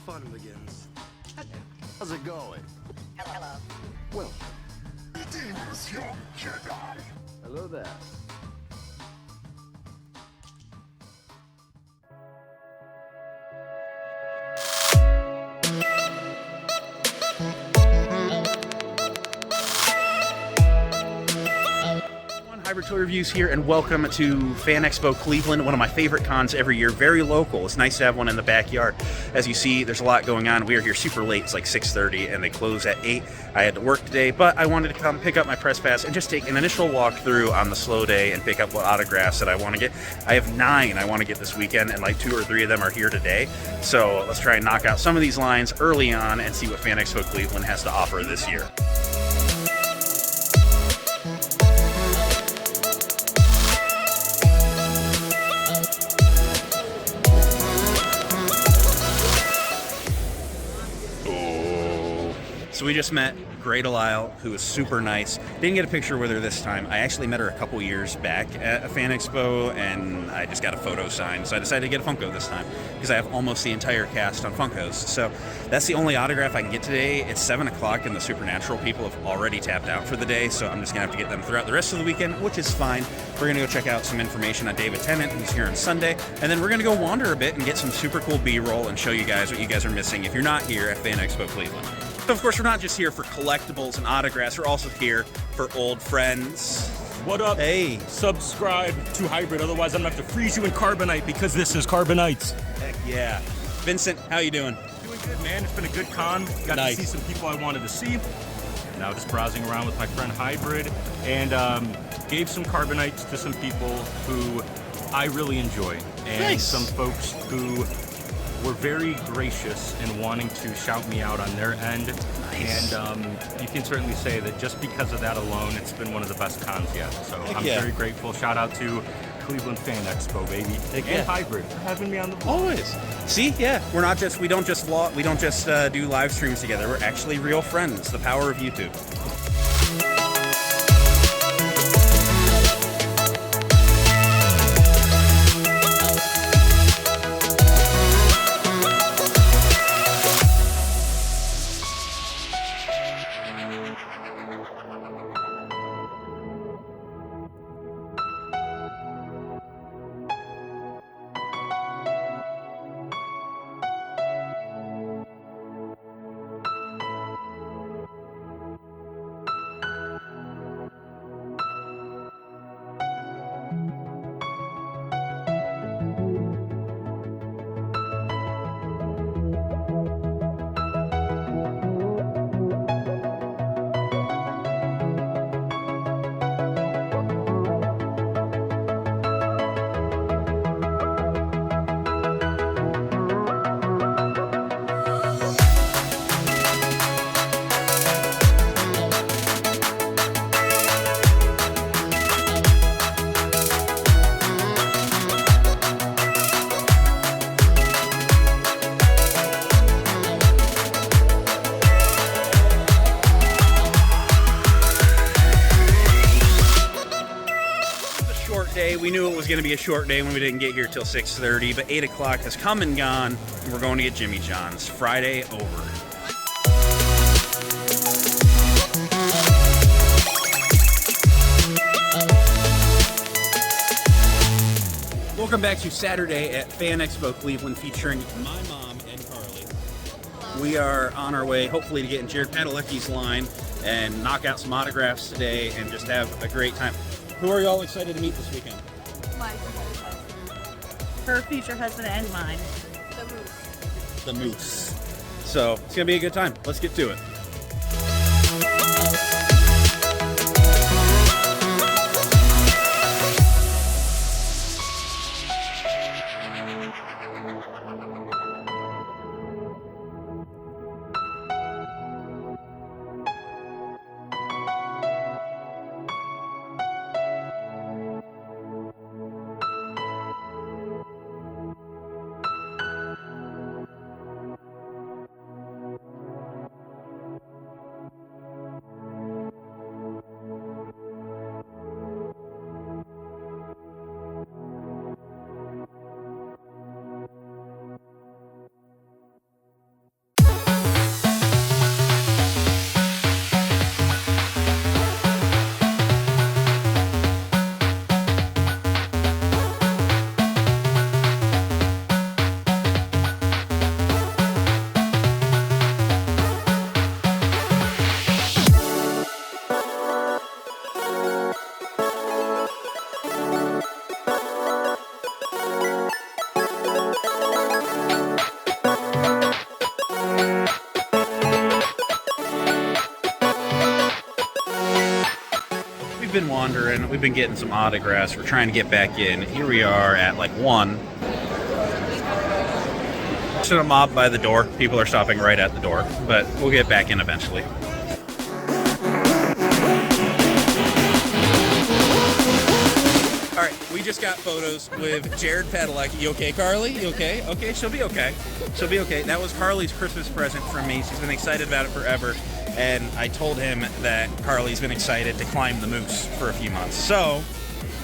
fun begins. How's it going? Hello. Well, greetings, young Jedi. Hello there. Hybrid Toy Reviews here, and welcome to FanExpo Cleveland, one of my favorite cons every year. Very local. It's nice to have one in the backyard. As you see, there's a lot going on. We are here super late. It's like 6:30, and they close at 8. I had to work today, but I wanted to come pick up my press pass and just take an initial walkthrough on the slow day and pick up what autographs that I want to get. I have 9 I want to get this weekend, and like 2 or 3 of them are here today. So let's try and knock out some of these lines early on and see what FanExpo Cleveland has to offer this year. So we just met Great Delisle, who was super nice. Didn't get a picture with her this time. I actually met her a couple years back at a FanExpo, and I just got a photo signed. So I decided to get a Funko this time because I have almost the entire cast on Funkos. So that's the only autograph I can get today. It's 7 o'clock, and the Supernatural people have already tapped out for the day. So I'm just gonna have to get them throughout the rest of the weekend, which is fine. We're gonna go check out some information on David Tennant, who's here on Sunday, and then we're gonna go wander a bit and get some super cool B-roll and show you guys what you guys are missing if you're not here at FanExpo Cleveland. So of course, we're not just here for collectibles and autographs, we're also here for old friends. What up? Hey. Subscribe to Hybrid, otherwise I'm gonna have to freeze you in Carbonite because this is Carbonite. Heck yeah. Vincent, how you doing? Doing good, man. It's been a good con. Got Nice. to see some people I wanted to see. Now just browsing around with my friend Hybrid, and gave some Carbonites to some people who I really enjoy. And Nice. some folks who were very gracious in wanting to shout me out on their end. Nice. And you can certainly say that just because of that alone, it's been one of the best cons yet. So Heck I'm yeah. very grateful. Shout out to Cleveland FanExpo, baby. Heck And yeah. Hybrid for having me on the vlog. Always. See, yeah, we don't just do live streams together. We're actually real friends. The power of YouTube. Day. We knew it was going to be a short day when we didn't get here till 6:30, but 8 o'clock has come and gone, and we're going to get Jimmy John's. Friday over. Welcome back to Saturday at FanExpo Cleveland, featuring my mom and Carly. We are on our way, hopefully, to get in Jared Padalecki's line and knock out some autographs today and just have a great time. Who are y'all excited to meet this weekend? My Her future husband and mine. the moose. The Moose. So it's gonna be a good time. Let's get to it. been wandering. We've been getting some autographs. We're trying to get back in. Here we are at like 1. Just in a mob by the door. People are stopping right at the door, but we'll get back in eventually. All right, we just got photos with Jared Padalecki. You okay, Carly? You okay? Okay, she'll be okay. She'll be okay. That was Carly's Christmas present from me. She's been excited about it forever. And I told him that Carly's been excited to climb the moose for a few months. So,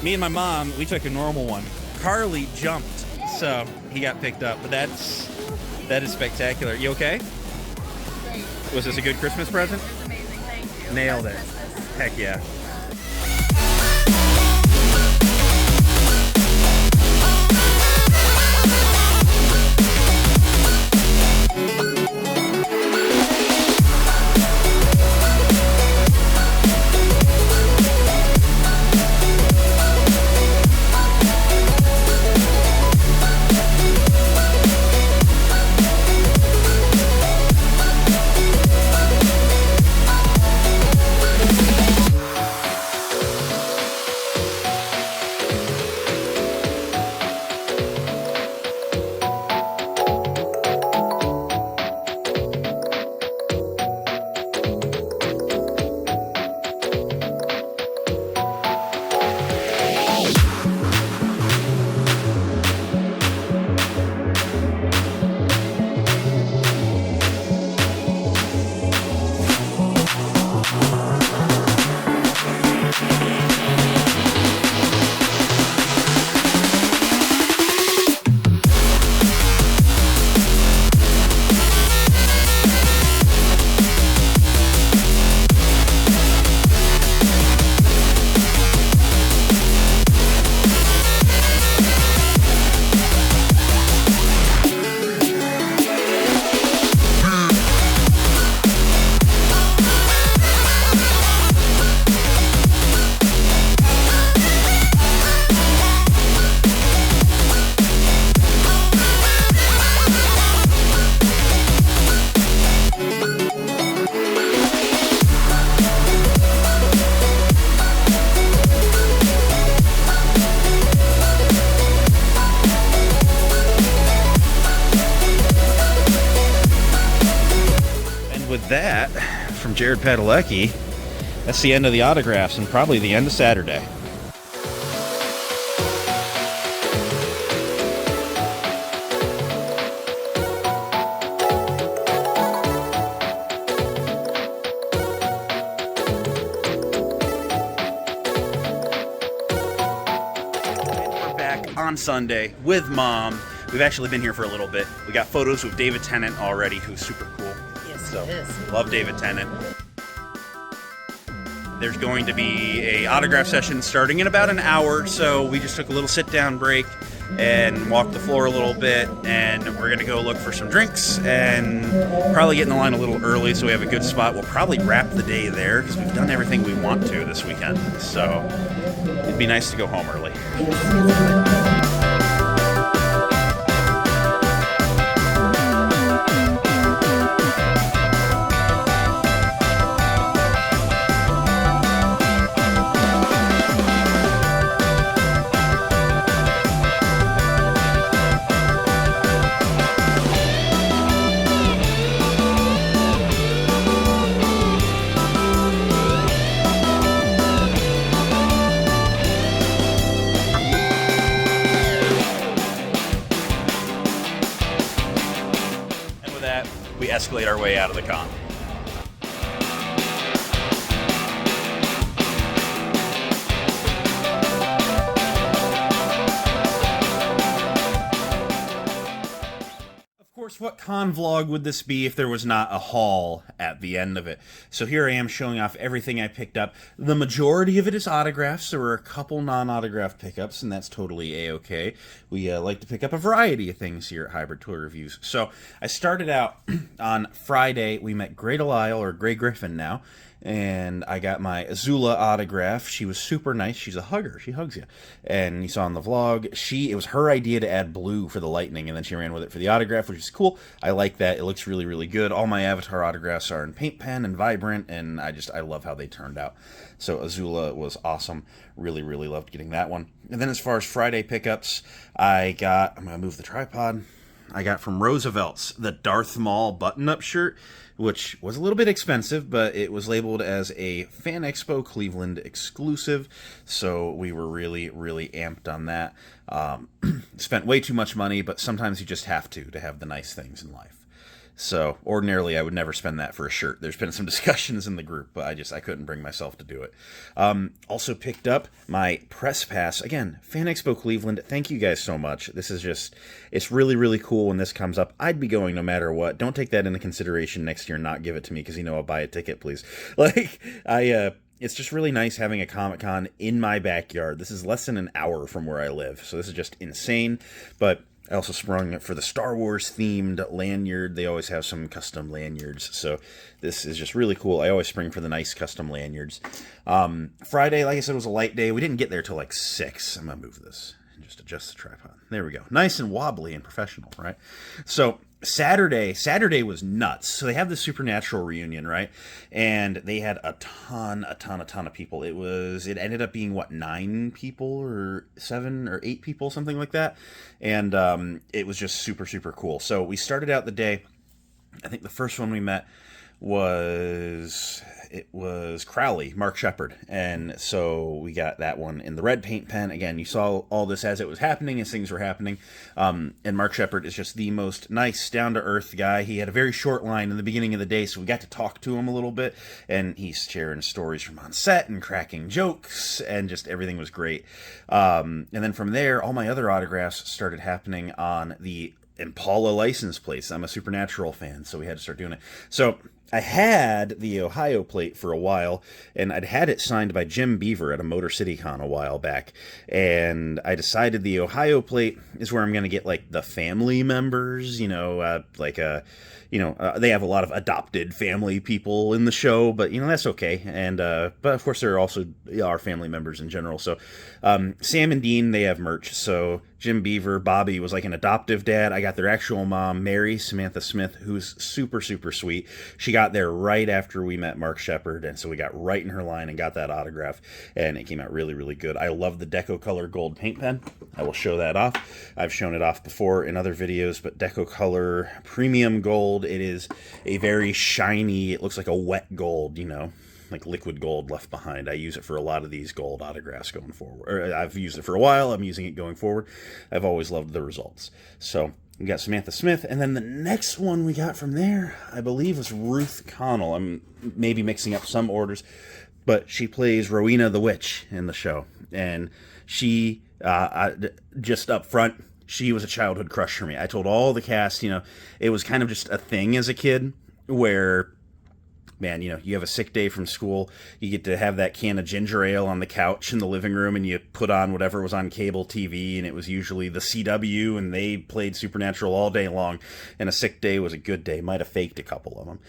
me and my mom, we took a normal one. Carly jumped, so he got picked up. But that is spectacular. You okay? Great. Was this a good Christmas present? It was amazing. Thank you. Nailed it. Best Christmas. Heck yeah. With that, from Jared Padalecki, that's the end of the autographs and probably the end of Saturday. We're back on Sunday with Mom. We've actually been here for a little bit. We got photos with David Tennant already, who's super cool. So, love David Tennant. There's going to be a autograph session starting in about an hour, so we just took a little sit-down break and walked the floor a little bit, and we're going to go look for some drinks and probably get in the line a little early so we have a good spot. We'll probably wrap the day there because we've done everything we want to this weekend, so it'd be nice to go home early. We escalate our way out of the con. Of course, what con vlog would this be if there was not a haul at the end of it? So here I am showing off everything I picked up. The majority of it is autographs. There were a couple non-autographed pickups, and that's totally a-okay. We like to pick up a variety of things here at Hybrid Toy Reviews. So I started out on Friday. We met Grey Delisle, or Grey Griffin now, and I got my Azula autograph. She was super nice. She's a hugger. She hugs you. And you saw in the vlog, it was her idea to add blue for the lightning, and then she ran with it for the autograph, which is cool. I like that. It looks really, really good. All my Avatar autographs are in paint pen and vibrant, and I love how they turned out. So Azula was awesome. Really, really loved getting that one. And then as far as Friday pickups, I'm going to move the tripod. I got from Roosevelt's the Darth Maul button-up shirt, which was a little bit expensive, but it was labeled as a FanExpo Cleveland exclusive, so we were really, really amped on that. Spent way too much money, but sometimes you just have to have the nice things in life. So ordinarily, I would never spend that for a shirt. There's been some discussions in the group, but I couldn't bring myself to do it. Also picked up my press pass. Again, FanExpo Cleveland, thank you guys so much. This is it's really, really cool when this comes up. I'd be going no matter what. Don't take that into consideration next year and not give it to me, because I'll buy a ticket, please. It's just really nice having a Comic-Con in my backyard. This is less than an hour from where I live, so this is just insane, but I also sprung for the Star Wars themed lanyard. They always have some custom lanyards, so this is just really cool. I always spring for the nice custom lanyards. Friday, like I said, was a light day. We didn't get there till like 6. I'm going to move this and just adjust the tripod. There we go. Nice and wobbly and professional, right? So Saturday was nuts. So they have the Supernatural reunion, right? And they had a ton of people. It ended up being 9 people or 7 or 8 people, something like that. And it was just super, super cool. So we started out the day. I think the first one we met was Crowley, Mark Shepard, and so we got that one in the red paint pen. Again, you saw all this as it was happening, as things were happening, and Mark Shepard is just the most nice, down-to-earth guy. He had a very short line in the beginning of the day, so we got to talk to him a little bit, and he's sharing stories from on set and cracking jokes, and just everything was great. And then from there, all my other autographs started happening on the Impala license plates. I'm a Supernatural fan, so we had to start doing it. So I had the Ohio plate for a while, and I'd had it signed by Jim Beaver at a Motor City Con a while back, and I decided the Ohio plate is where I'm going to get, like, the family members, they have a lot of adopted family people in the show, but, that's okay, and, but of course there are also our family members in general, so, Sam and Dean, they have merch, so Jim Beaver, Bobby was like an adoptive dad. I got their actual mom, Mary Samantha Smith, who's super, super sweet. She got there right after we met Mark Shepard, and so we got right in her line and got that autograph, and it came out really, really good. I love the Deco Color Gold paint pen. I will show that off. I've shown it off before in other videos, but Deco Color Premium Gold, it is a very shiny, it looks like a wet gold, like liquid gold left behind. I use it for a lot of these gold autographs going forward. Or I've used it for a while. I'm using it going forward. I've always loved the results. So we got Samantha Smith. And then the next one we got from there, I believe, was Ruth Connell. I'm maybe mixing up some orders. But she plays Rowena the Witch in the show. And she, just up front, she was a childhood crush for me. I told all the cast, it was kind of just a thing as a kid where, man, you have a sick day from school, you get to have that can of ginger ale on the couch in the living room, and you put on whatever was on cable TV, and it was usually the CW, and they played Supernatural all day long, and a sick day was a good day. Might have faked a couple of them.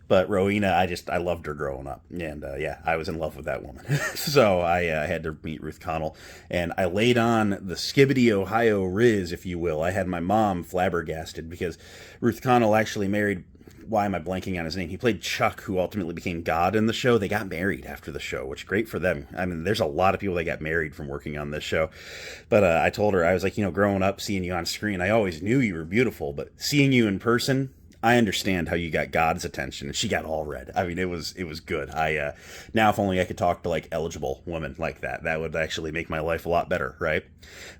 But Rowena, I loved her growing up, and I was in love with that woman. So I had to meet Ruth Connell, and I laid on the Skibbity, Ohio Riz, if you will. I had my mom flabbergasted, because Ruth Connell actually married, why am I blanking on his name? He played Chuck, who ultimately became God in the show. They got married after the show, which great for them. I mean, there's a lot of people that got married from working on this show. But I told her, I was like, growing up, seeing you on screen, I always knew you were beautiful, but seeing you in person, I understand how you got God's attention, and she got all red. I mean, it was good. Now if only I could talk to, like, eligible women like that. That would actually make my life a lot better, right?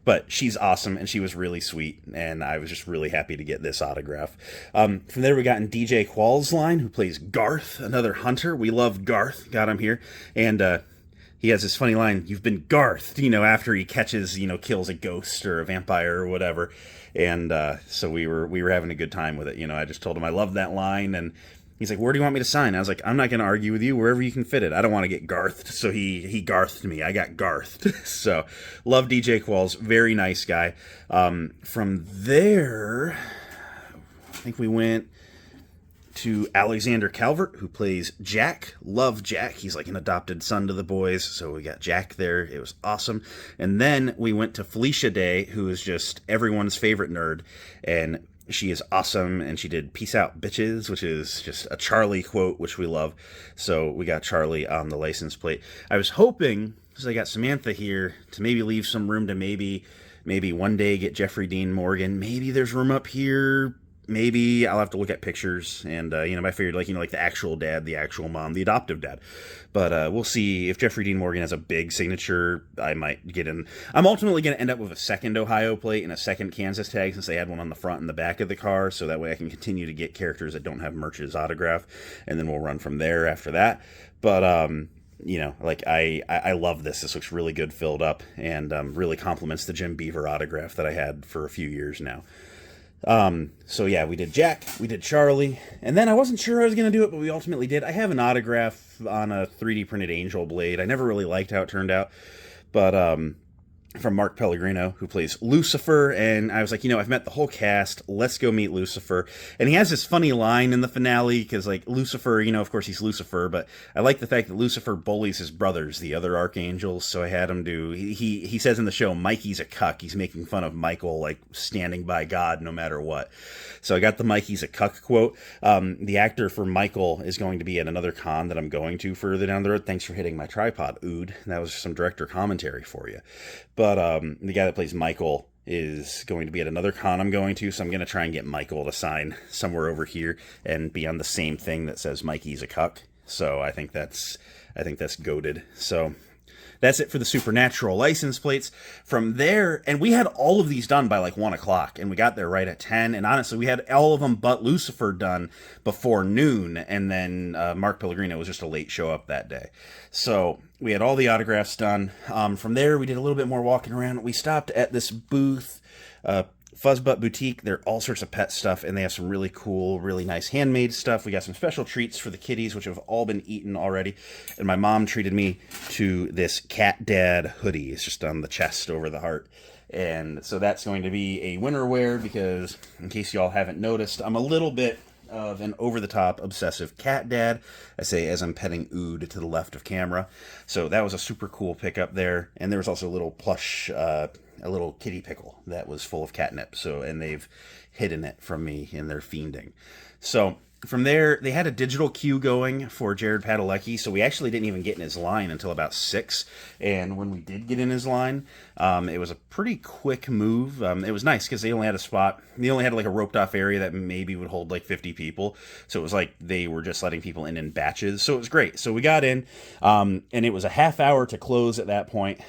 But she's awesome, and she was really sweet, and I was just really happy to get this autograph. From there, we got in DJ Qualls' line, who plays Garth, another hunter. We love Garth. Got him here. And he has this funny line, "You've been Garthed," after he catches, kills a ghost or a vampire or whatever. And so we were having a good time with it. I just told him I loved that line, and he's like, "Where do you want me to sign?" I was like, "I'm not going to argue with you. Wherever you can fit it. I don't want to get Garthed." So he Garthed me. I got Garthed. So love DJ Qualls. Very nice guy. From there, I think we went to Alexander Calvert, who plays Jack. Love Jack. He's like an adopted son to the boys, so we got Jack there. It was awesome. And then we went to Felicia Day, who is just everyone's favorite nerd, and she is awesome, and she did Peace Out, Bitches, which is just a Charlie quote, which we love. So we got Charlie on the license plate. I was hoping, because I got Samantha here, to maybe leave some room to maybe one day get Jeffrey Dean Morgan. Maybe there's room up here. Maybe I'll have to look at pictures, and, I figured, like the actual dad, the actual mom, the adoptive dad. But we'll see. If Jeffrey Dean Morgan has a big signature, I might get in. I'm ultimately going to end up with a second Ohio plate and a second Kansas tag, since they had one on the front and the back of the car, so that way I can continue to get characters that don't have Murch's autograph, and then we'll run from there after that. But, I love this. This looks really good filled up, and really complements the Jim Beaver autograph that I had for a few years now. So yeah, we did Jack, we did Charlie, and then I wasn't sure I was going to do it, but we ultimately did. I have an autograph on a 3D printed Angel blade. I never really liked how it turned out, but, from Mark Pellegrino, who plays Lucifer, and I was like, I've met the whole cast, let's go meet Lucifer. And he has this funny line in the finale, because, like, Lucifer, of course he's Lucifer, but I like the fact that Lucifer bullies his brothers, the other archangels, so I had him do, he says in the show, Mikey's a cuck. He's making fun of Michael, like, standing by God no matter what. So I got the Mikey's a cuck quote. The actor for Michael is going to be at another con that I'm going to further down the road. Thanks for hitting my tripod, Ood. That was some director commentary for you. But the guy that plays Michael is going to be at another con I'm going to, so I'm going to try and get Michael to sign somewhere over here and be on the same thing that says Mikey's a cuck. So I think that's goated. So that's it for the Supernatural license plates. From there, and we had all of these done by like 1 o'clock, and we got there right at 10. And honestly, we had all of them but Lucifer done before noon, and then Mark Pellegrino was just a late show up that day. So we had all the autographs done. From there, we did a little bit more walking around. We stopped at this booth, Fuzzbutt Boutique. They're all sorts of pet stuff, and they have some really cool, really nice handmade stuff. We got some special treats for the kitties, which have all been eaten already. And my mom treated me to this Cat Dad hoodie. It's just on the chest over the heart. And so that's going to be a winter wear, because in case y'all haven't noticed, I'm a little bit of an over-the-top obsessive cat dad. I say as I'm petting Ood to the left of camera. So that was a super cool pickup there. And there was also a little plush, a little kitty pickle that was full of catnip. And they've hidden it from me in their fiending. So from there, they had a digital queue going for Jared Padalecki, so we actually didn't even get in his line until about 6. And when we did get in his line, it was a pretty quick move. It was nice because they only had a spot. They only had like a roped off area that maybe would hold like 50 people. So it was like they were just letting people in batches. So it was great. So we got in, and it was a half hour to close at that point.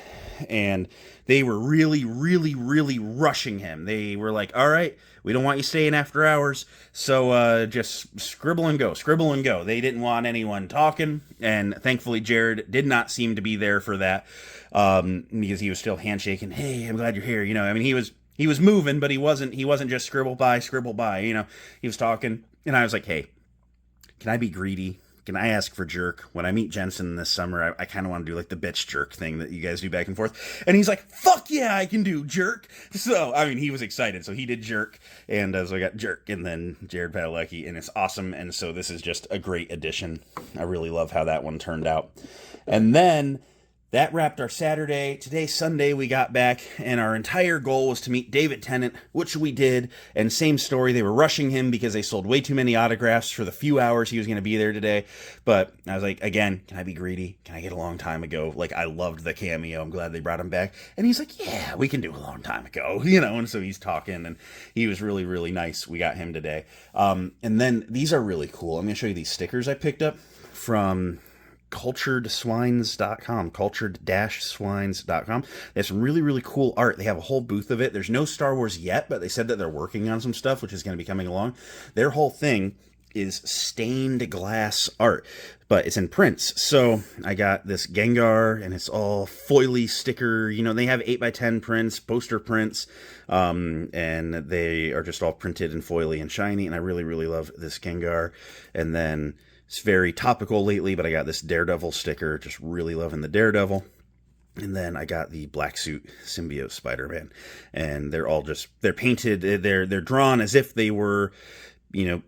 And they were really, really, really rushing him. They were like, all right, we don't want you staying after hours, so just scribble and go, scribble and go. They didn't want anyone talking, and thankfully Jared did not seem to be there for that, because he was still handshaking. Hey, I'm glad you're here. He was moving, but he wasn't just scribble by, he was talking. And I was like, hey, can I be greedy? Can I ask for jerk? When I meet Jensen this summer, I kind of want to do like the bitch jerk thing that you guys do back and forth. And he's like, fuck yeah, I can do jerk. So, he was excited. So he did jerk. And so I got jerk and then Jared Padalecki, and it's awesome. And so this is just a great addition. I really love how that one turned out. And then that wrapped our Saturday. Today, Sunday, we got back, and our entire goal was to meet David Tennant, which we did. And same story, they were rushing him because they sold way too many autographs for the few hours he was going to be there today. But I was like, again, can I be greedy? Can I get a long time ago? Like, I loved the cameo. I'm glad they brought him back. And he's like, yeah, we can do a long time ago, and so he's talking, and he was really, really nice. We got him today. And then these are really cool. I'm going to show you these stickers I picked up from culturedswines.com, cultured-swines.com. They have some really, really cool art. They have a whole booth of it. There's no Star Wars yet, but they said that they're working on some stuff, which is going to be coming along. Their whole thing is stained glass art, but it's in prints. So I got this Gengar, and it's all foily sticker. They have 8x10 prints, poster prints, and they are just all printed and foily and shiny, and I really, really love this Gengar. And then it's very topical lately, but I got this Daredevil sticker. Just really loving the Daredevil. And then I got the black suit symbiote Spider-Man. And they're all they're painted, they're drawn as if they were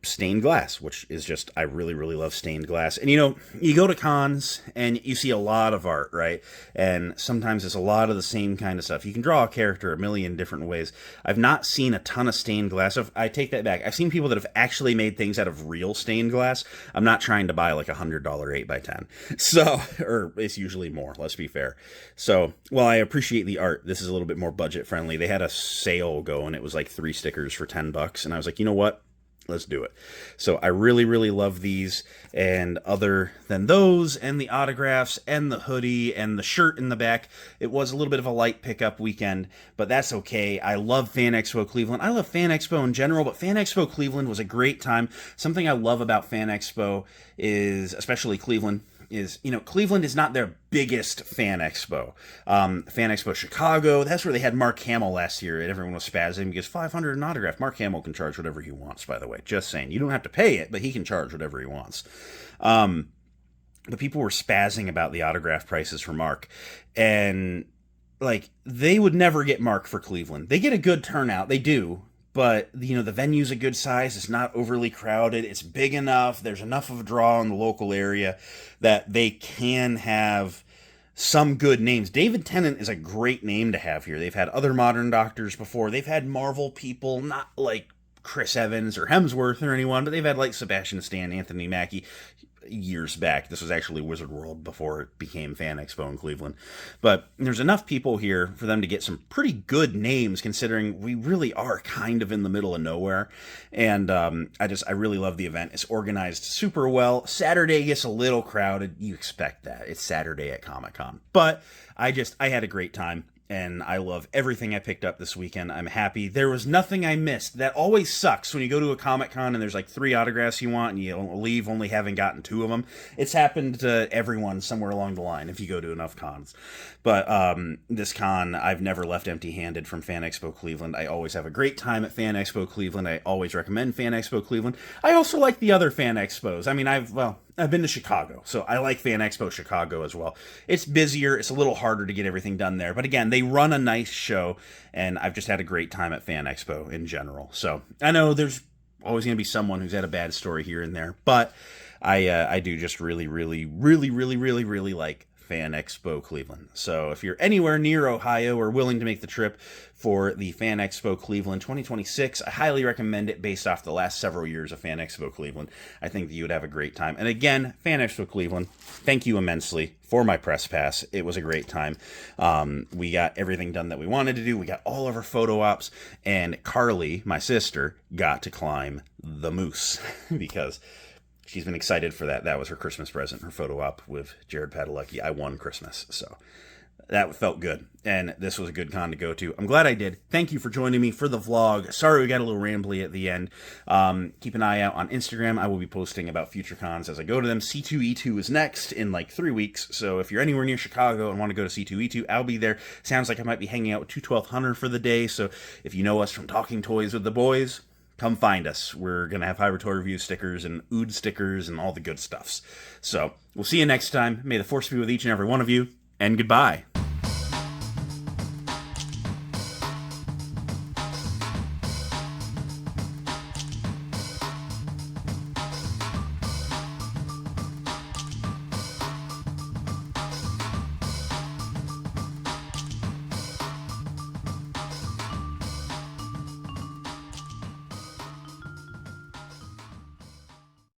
stained glass, which is just, I really, really love stained glass. And, you go to cons and you see a lot of art, right? And sometimes it's a lot of the same kind of stuff. You can draw a character a million different ways. I've not seen a ton of stained glass. I take that back. I've seen people that have actually made things out of real stained glass. I'm not trying to buy like a $100 8x10. So, or it's usually more, let's be fair. So, while I appreciate the art, this is a little bit more budget friendly. They had a sale going. It was like 3 stickers for $10. And I was like, you know what? Let's do it. So I really, really love these. And other than those and the autographs and the hoodie and the shirt in the back, it was a little bit of a light pickup weekend, but that's okay. I love FanExpo Cleveland. I love FanExpo in general, but FanExpo Cleveland was a great time. Something I love about FanExpo is, especially Cleveland, is, Cleveland is not their biggest fan expo. Fan Expo Chicago, that's where they had Mark Hamill last year, and everyone was spazzing because $500 an autograph. Mark Hamill can charge whatever he wants, by the way. Just saying. You don't have to pay it, but he can charge whatever he wants. But people were spazzing about the autograph prices for Mark, and, they would never get Mark for Cleveland. They get a good turnout. They do. But, the venue's a good size. It's not overly crowded. It's big enough. There's enough of a draw in the local area that they can have some good names. David Tennant is a great name to have here. They've had other modern doctors before. They've had Marvel people, not like Chris Evans or Hemsworth or anyone, but they've had like Sebastian Stan, Anthony Mackie years back. This was actually Wizard World before it became Fan Expo in Cleveland. But there's enough people here for them to get some pretty good names, considering we really are kind of in the middle of nowhere. And I really love the event. It's organized super well. Saturday gets a little crowded. You expect that. It's Saturday at Comic-Con. But I had a great time. And I love everything I picked up this weekend. I'm happy. There was nothing I missed. That always sucks when you go to a Comic-Con and there's like 3 autographs you want and you leave only having gotten 2 of them. It's happened to everyone somewhere along the line if you go to enough cons. But this con, I've never left empty-handed from Fan Expo Cleveland. I always have a great time at Fan Expo Cleveland. I always recommend Fan Expo Cleveland. I also like the other Fan Expos. I mean, I've been to Chicago, so I like Fan Expo Chicago as well. It's busier. It's a little harder to get everything done there. But again, they run a nice show, and I've just had a great time at Fan Expo in general. So I know there's always going to be someone who's had a bad story here and there, but I do just really, really, really, really, really, really like Fan Expo Cleveland. So if you're anywhere near Ohio or willing to make the trip for the Fan Expo Cleveland 2026, I highly recommend it based off the last several years of Fan Expo Cleveland. I think that you would have a great time. And again, Fan Expo Cleveland, thank you immensely for my press pass. It was a great time. We got everything done that we wanted to do. We got all of our photo ops, and Carly, my sister, got to climb the moose because she's been excited for that. That was her Christmas present, her photo op with Jared Padalecki. I won Christmas, so that felt good. And this was a good con to go to. I'm glad I did. Thank you for joining me for the vlog. Sorry we got a little rambly at the end. Keep an eye out on Instagram. I will be posting about future cons as I go to them. C2E2 is next in like 3 weeks. So if you're anywhere near Chicago and want to go to C2E2, I'll be there. Sounds like I might be hanging out with 212 Hunter for the day. So if you know us from Talking Toys with the Boys, come find us. We're going to have Hybrid Toy Review stickers and Ood stickers and all the good stuffs. So we'll see you next time. May the force be with each and every one of you, and goodbye.